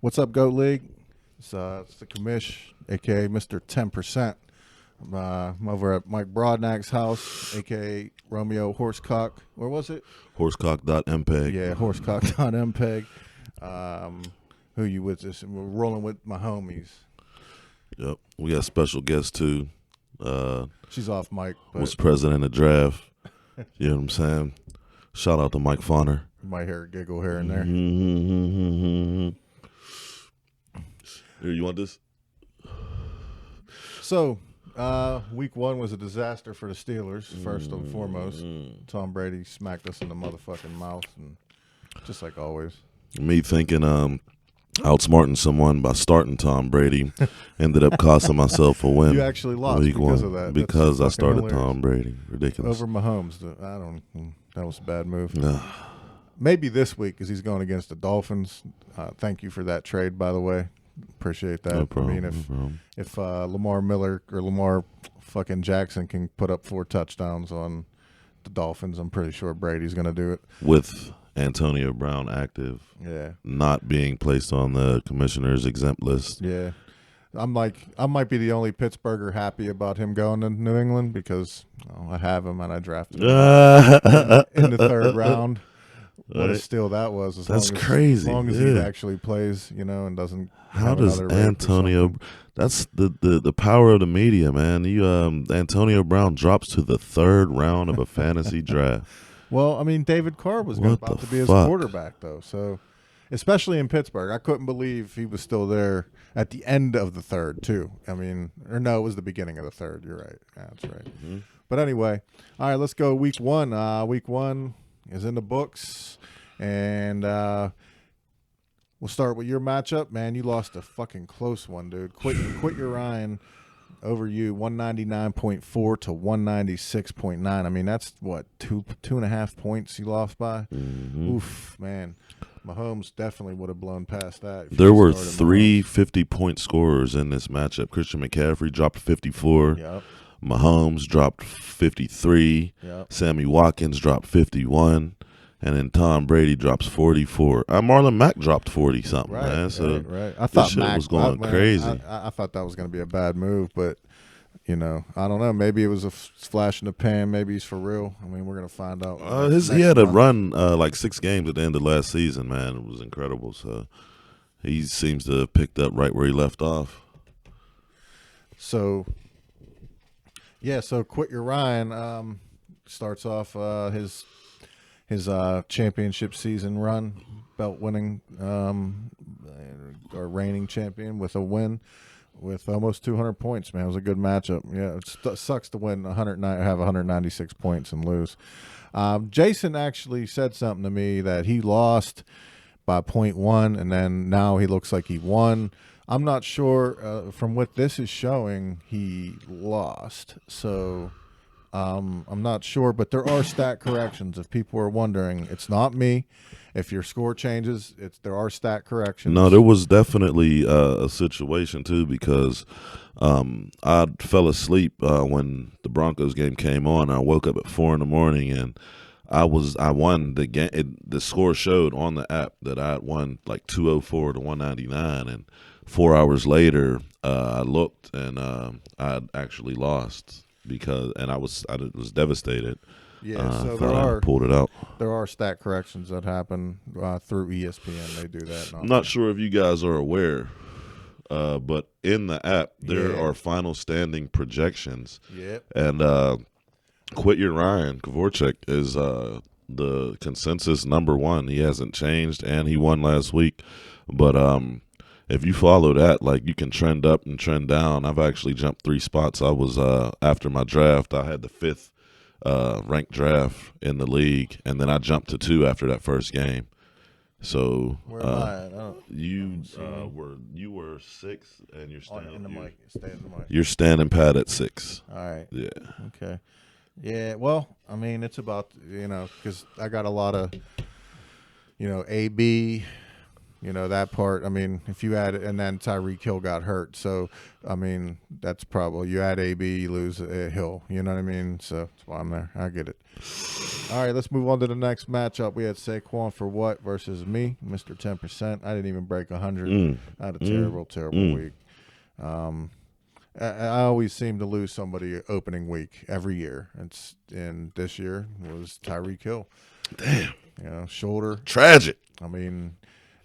What's up, Goat League? It's the commish, aka Mr. 10%. I'm over at Mike Broadnack's house, aka Romeo Horsecock. Where was it? Horsecock.mpeg. Yeah, horsecock.mpeg. Who you with this? We're rolling with my homies. Yep. We got special guests too. She's off mic. Was president of draft. You know what I'm saying? Shout out to Mike Fauner. You might hear a giggle here and there. Here, you want this? So, week one was a disaster for the Steelers, first and foremost. Tom Brady smacked us in the motherfucking mouth, and just like always. Me thinking outsmarting someone by starting Tom Brady ended up costing myself a win. You actually lost week because one, of that. Because I started hilarious. Tom Brady. Ridiculous. Over Mahomes. That was a bad move. Maybe this week because he's going against the Dolphins. Thank you for that trade, by the way. Appreciate that. No problem, I mean, no problem. if Lamar Miller or Lamar fucking Jackson can put up 4 touchdowns on the Dolphins, I'm pretty sure Brady's going to do it. With Antonio Brown active, Yeah. not being placed on the commissioner's exempt list. Yeah. I might be the only Pittsburgher happy about him going to New England because I have him and I drafted him in the third round. What a steal that was. That's crazy. As long as he actually plays, and doesn't. How does Antonio? That's the power of the media, man. Antonio Brown drops to the third round of a fantasy draft. Well, I mean, David Carr was about to be his quarterback, though. So, especially in Pittsburgh, I couldn't believe he was still there at the end of the third, too. I mean, or no, it was the beginning of the third. You're right. Yeah, that's right. Mm-hmm. But anyway, all right, let's go week one. Week one is in the books, and we'll start with your matchup. Man, you lost a fucking close one, dude. Quit your Ryan over you, 199.4 to 196.9. I mean, that's what, 2.5 points you lost by. Mm-hmm. Oof, man. Mahomes definitely would have blown past that. There were 3 50-point scorers in this matchup. Christian McCaffrey dropped 54. Yep. Mahomes dropped 53. Yep. Sammy Watkins dropped 51. And then Tom Brady drops 44. Marlon Mack dropped 40-something, man. So right. I thought Mack was going crazy. I thought that was going to be a bad move, but, I don't know. Maybe it was a flash in the pan. Maybe he's for real. I mean, we're going to find out. He had a run like 6 games at the end of last season, man. It was incredible. So he seems to have picked up right where he left off. So, Quit Your Ryan starts off his championship season run, belt winning or reigning champion with a win with almost 200 points. Man, it was a good matchup. Yeah, it sucks to win have 196 points and lose. Jason actually said something to me that he lost by 0.1 and then now he looks like he won. I'm not sure from what this is showing he lost. So I'm not sure, but there are stat corrections. If people are wondering, it's not me. If your score changes, there are stat corrections. No, there was definitely a situation too because I fell asleep when the Broncos game came on. I woke up at 4 a.m. and I won the game. The score showed on the app that I had won like 204 to 199, and 4 hours later I looked and I had actually lost. I was devastated. Yeah, so pulled it out. There are stat corrections that happen through ESPN. They do that. I'm not sure if you guys are aware, but in the app there are final standing projections. Yep. And Quit Your Ryan Dvorak is the consensus number 1. He hasn't changed, and he won last week. But if you follow that, like, you can trend up and trend down. I've actually jumped 3 spots. I was after my draft, I had the 5th ranked draft in the league, and then I jumped to 2 after that first game. So where am I? you were 6, and you're standing in the mic. Stay in the mic. You're standing pat at 6. All right. Yeah. Okay. Yeah. Well, I mean, it's about because I got a lot of AB. You know, that part, I mean, if you add, and then Tyreek Hill got hurt. So, I mean, that's probably, you add AB, you lose Hill. You know what I mean? So, that's why I'm there. I get it. All right, let's move on to the next matchup. We had Saquon for what versus me, Mr. 10%. I didn't even break 100. I had a terrible week. I always seem to lose somebody opening week every year. And this year was Tyreek Hill. Damn. You know, shoulder. Tragic. I mean,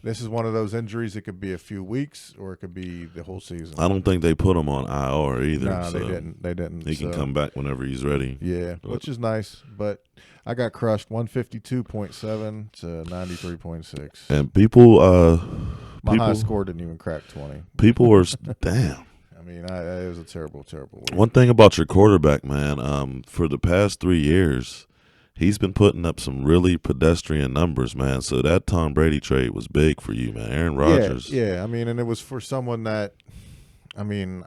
this is one of those injuries. It could be a few weeks or it could be the whole season. I don't think they put him on IR either. No, so they didn't. He can come back whenever he's ready. Yeah, which is nice. But I got crushed 152.7 to 93.6. And people, my high score didn't even crack 20. People were damn. I mean, it was a terrible week. One thing about your quarterback, man, for the past 3 years, he's been putting up some really pedestrian numbers, man. So that Tom Brady trade was big for you, man. Aaron Rodgers. Yeah. I mean, and it was for someone that, I mean,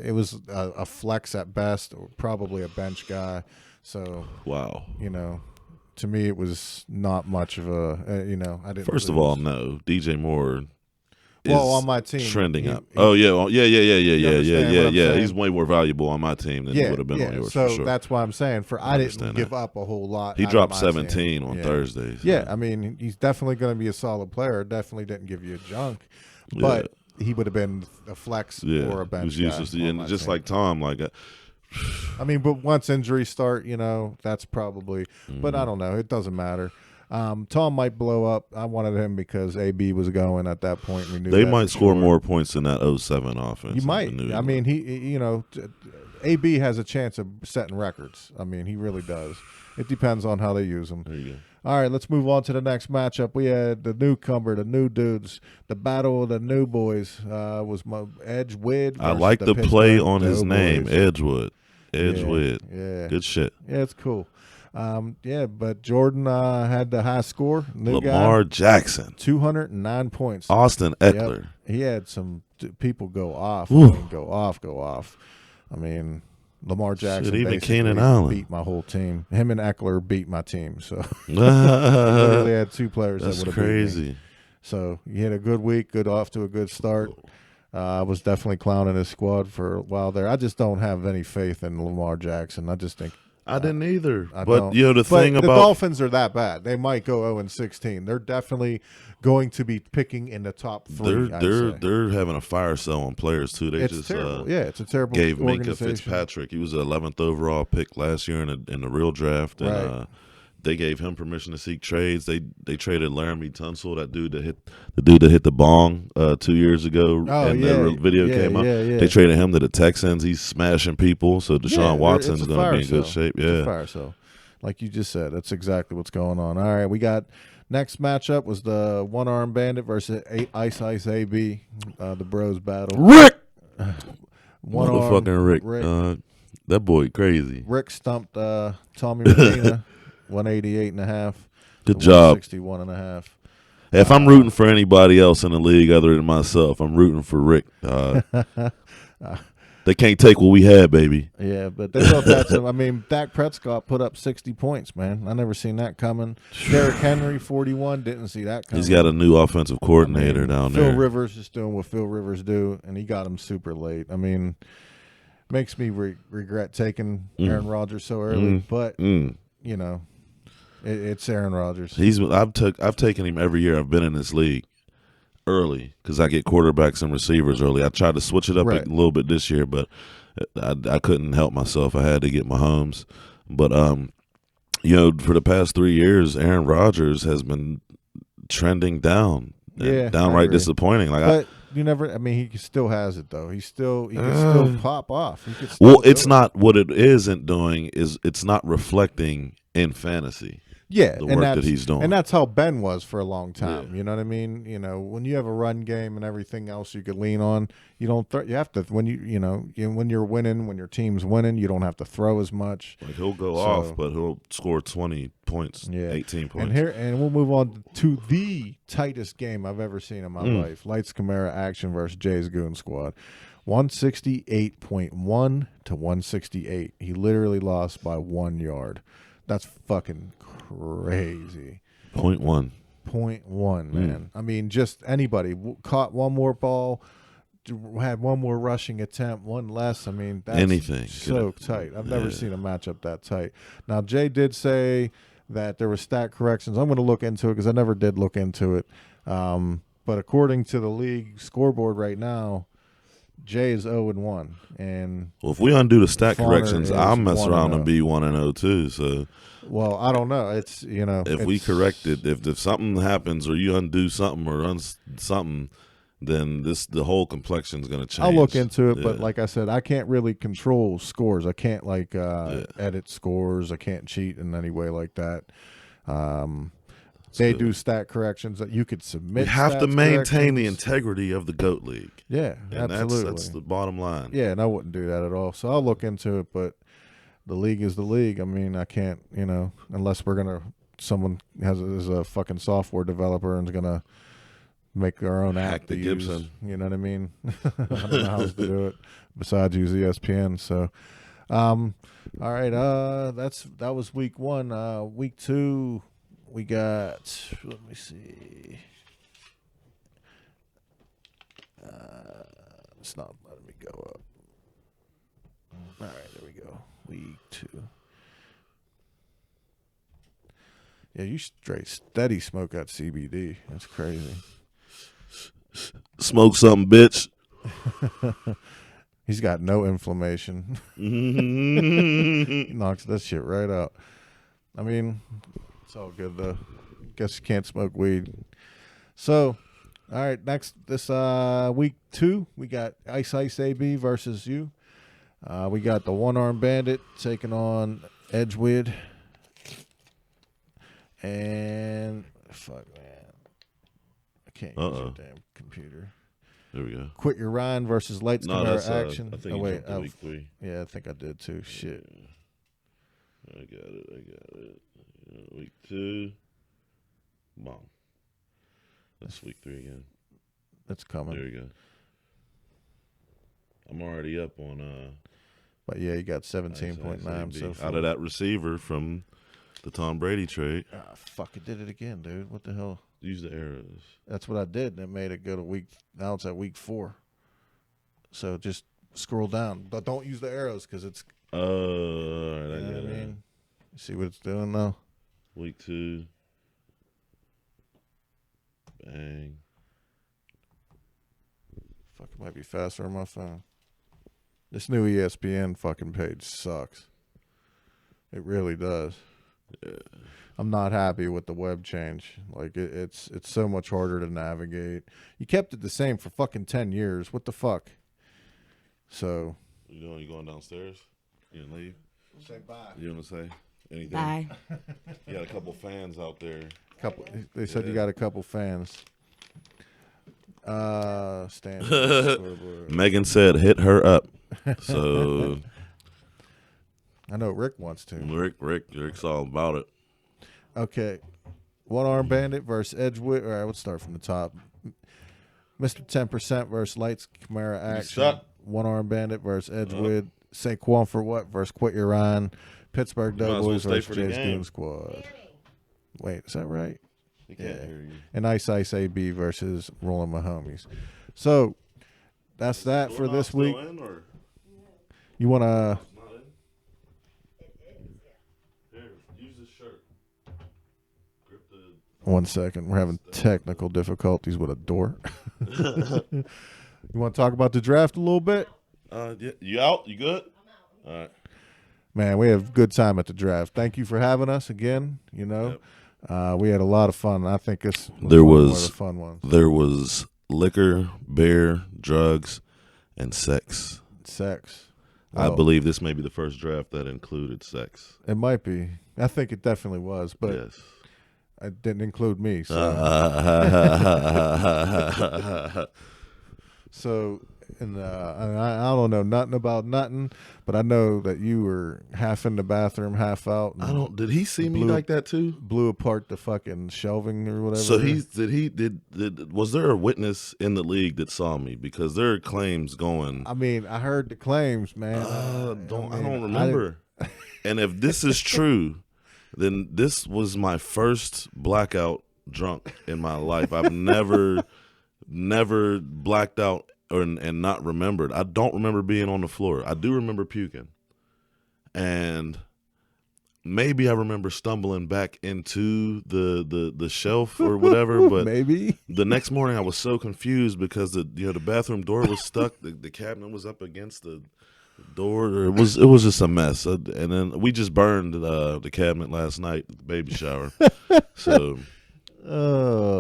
it was a flex at best, or probably a bench guy. So, wow. You know, to me, it was not much of a, you know, I didn't. First of all, no. DJ Moore. On my team, trending up. Yeah. He's way more valuable on my team than he would have been on yours. So for sure. That's why I'm saying I didn't give up a whole lot. He dropped 17 on Thursdays. Yeah, I mean, he's definitely going to be a solid player. Definitely didn't give you a junk, but he would have been a flex or a bench guy. And just like Tom, I mean, but once injuries start, you know, that's probably. But I don't know. It doesn't matter. Tom might blow up. I wanted him because AB was going at that point. We knew they might score more points than that 07 offense. You might. I mean, he you know, AB has a chance of setting records. I mean, he really does. It depends on how they use him. There you go. All right, let's move on to the next matchup. We had the newcomer, the new dudes, the battle of the new boys. Was my Edgewood. I like the play on his name, Edgewood. Edgewood. Yeah. Good shit. Yeah, it's cool. But Jordan had the high score. Lamar Jackson. 209 points. Austin Eckler. Yep. He had some people go off. I mean, go off. I mean, Lamar Jackson even Keenan Allen beat my whole team. Him and Eckler beat my team. So literally had two players that would have beat me. So he had a good week, off to a good start. I was definitely clowning his squad for a while there. I just don't have any faith in Lamar Jackson. I just think I didn't either. But the Dolphins are that bad. They might go 0-16. They're definitely going to be picking in the top 3. They're having a fire sale on players too. It's terrible. It's a terrible. Gave Minka Fitzpatrick. He was the 11th overall pick last year in the real draft, and they gave him permission to seek trades. They traded Laramie Tunsil, that dude that hit the bong 2 years ago, the video came out. They traded him to the Texans. He's smashing people. So Deshaun Watson's going to be in good shape. Yeah, it's a fire sale, like you just said. That's exactly what's going on. All right, we got next matchup was the One Arm Bandit versus Ice AB, the Bros battle. Rick, motherfucking Rick. That boy crazy. Rick stumped Tommy Medina. 188.5. Good job. 61.5. If I'm rooting for anybody else in the league other than myself, I'm rooting for Rick. They can't take what we had, baby. Yeah, but they both had some. I mean, Dak Prescott put up 60 points, man. I never seen that coming. Derrick Henry, 41. Didn't see that coming. He's got a new offensive coordinator down there. Phil Rivers is doing what Phil Rivers do, and he got him super late. I mean, makes me regret taking Aaron Rodgers so early, but you know. It's Aaron Rodgers. I've taken him every year I've been in this league early because I get quarterbacks and receivers early. I tried to switch it up a little bit this year, but I couldn't help myself. I had to get Mahomes. But you know, for the past 3 years, Aaron Rodgers has been trending down. Downright disappointing. But you never. I mean, he still has it though. He can still pop off. It's not what it isn't doing. It's not reflecting in fantasy. Yeah, the work that he's doing, and that's how Ben was for a long time. Yeah. You know what I mean? You know, when you have a run game and everything else you could lean on, you don't. You have to when when you're winning, when your team's winning, you don't have to throw as much. Like he'll go off, but he'll score 20 points, 18 points. And we'll move on to the tightest game I've ever seen in my life: Lights Camara action versus Jay's Goon Squad. 168.1 to 168. He literally lost by 1 yard. That's fucking crazy. 0.1. 8.1, man. I mean, just anybody caught one more ball, had one more rushing attempt, one less. I mean, that's anything so tight. I've never seen a matchup that tight. Now, Jay did say that there were stat corrections. I'm going to look into it because I never did look into it. But according to the league scoreboard right now, Jay is 0-1, and well, if we undo the stat Farner corrections, I'll mess around 1-0. and be 1-0 too. So, well, I don't know. It's if we correct it, if something happens or you undo something or something, then the whole complexion is going to change. I'll look into it, but like I said, I can't really control scores. I can't edit scores. I can't cheat in any way like that. They do stat corrections that you could submit. You have to maintain the integrity of the GOAT League. Yeah, and absolutely. That's the bottom line. Yeah, and I wouldn't do that at all. So I'll look into it, but the league is the league. I mean, I can't, unless someone is a fucking software developer and is gonna make our own app to use. Gibson. You know what I mean? I don't know how else to do it besides use ESPN. So, all right, that was week 1. Week 2. We got, let me see. It's not letting me go up. All right, there we go. Week 2. Yeah, you straight steady smoke that CBD. That's crazy. Smoke something, bitch. He's got no inflammation. He knocks that shit right out. I mean, it's all good though. Guess you can't smoke weed. So, all right, next this week 2, we got Ice AB versus you. We got the One Arm Bandit taking on Edgewood. And fuck, man, I can't use your damn computer. There we go. Quit Your Ryan versus Lights Camera Action. I think week 3. Yeah, I think I did too. Shit. I got it. Week 2. Bomb. That's week 3 again. That's coming. There you go. I'm already up on but yeah, you got 17.9 so far. Out of that receiver from the Tom Brady trade. Ah, fuck, it did it again, dude. What the hell? Use the arrows. That's what I did, and it made it go to week. Now it's at week 4. So just scroll down, but don't use the arrows because it's. All right, I get it. You see what it's doing now? Week 2. Bang. Fuck, it might be faster on my phone. This new ESPN fucking page sucks. It really does. Yeah. I'm not happy with the web change. Like it's so much harder to navigate. You kept it the same for fucking 10 years. What the fuck? So. You doing? You going downstairs? You gonna leave? Say bye. You gonna say anything? Bye. You got a couple fans out there. They said you got a couple fans. Stand. Megan said, "Hit her up." So I know Rick wants to. Rick's all about it. Okay, One Arm Bandit versus Edgewood. All right, let's start from the top. Mr. 10% versus Lights Camara Action. One Arm Bandit versus Edgewood. Saquon for what versus Quit Your Ryan. Pittsburgh Doughboys versus Jay's Goon Squad. Wait, is that right? He can't hear you. And Ice AB versus Rolling My Homies. So that's that for this week. You want to? Use this shirt. Grip the. 1 second. We're having technical difficulties with a door. You want to talk about the draft a little bit? Yeah. You out? You good? All right. Man, we have a good time at the draft. Thank you for having us again. Yep. We had a lot of fun. I think this was There one was of the fun ones. There was liquor, beer, drugs, and sex. Sex. I believe this may be the first draft that included sex. It might be. I think it definitely was, but yes. it didn't include me. So, and I don't know nothing about nothing, but I know that you were half in the bathroom, half out. Did he see me like that too? Blew apart the fucking shelving or whatever. So was there a witness in the league that saw me? Because there are claims going. I mean, I heard the claims, man. I don't remember. And if this is true, then this was my first blackout drunk in my life. I've never blacked out and not remembered. I don't remember being on the floor. I do remember puking. And maybe I remember stumbling back into the shelf or whatever, but maybe the next morning I was so confused because the bathroom door was stuck. The cabinet was up against the door. It was just a mess. And then we just burned the cabinet last night at the baby shower. So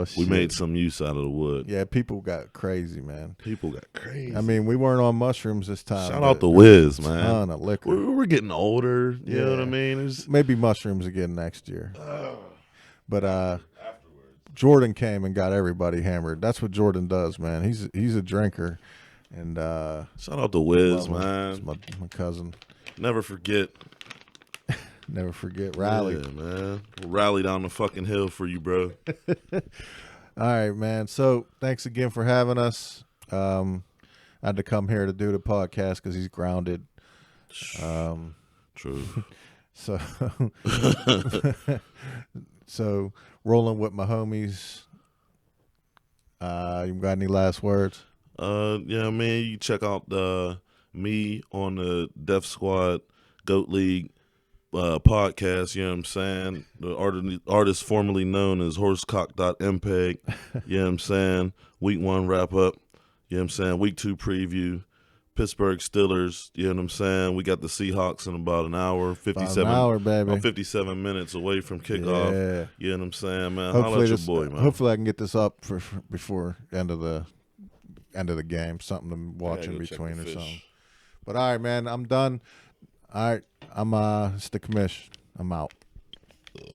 shit. We made some use out of the wood. Yeah, people got crazy, man. People got crazy. I mean, we weren't on mushrooms this time. Shout out to Wiz, man. Ton of liquor. We're getting older. You know what I mean? Maybe mushrooms again next year. But Jordan came and got everybody hammered. That's what Jordan does, man. He's a drinker. And shout out to Wiz, man. It's my cousin. Never forget. Never forget Rally. Yeah, man. We'll rally down the fucking hill for you, bro. All right, man. So thanks again for having us. I had to come here to do the podcast because he's grounded. True. So rolling with my homies. You got any last words? Yeah, man. You check out me on the Death Squad Goat League podcast, you know what I'm saying? The artist formerly known as horsecock.mpeg, you know what I'm saying? Week 1 wrap up, you know what I'm saying? Week 2 preview, Pittsburgh Steelers, you know what I'm saying? We got the Seahawks in about an hour, 57 minutes away from kickoff. Yeah. You know what I'm saying, man? Holla at your boy, man. Hopefully I can get this up for before end of the game, something to watch in between or something. But all right, man, I'm done. All right, it's the commish. I'm out.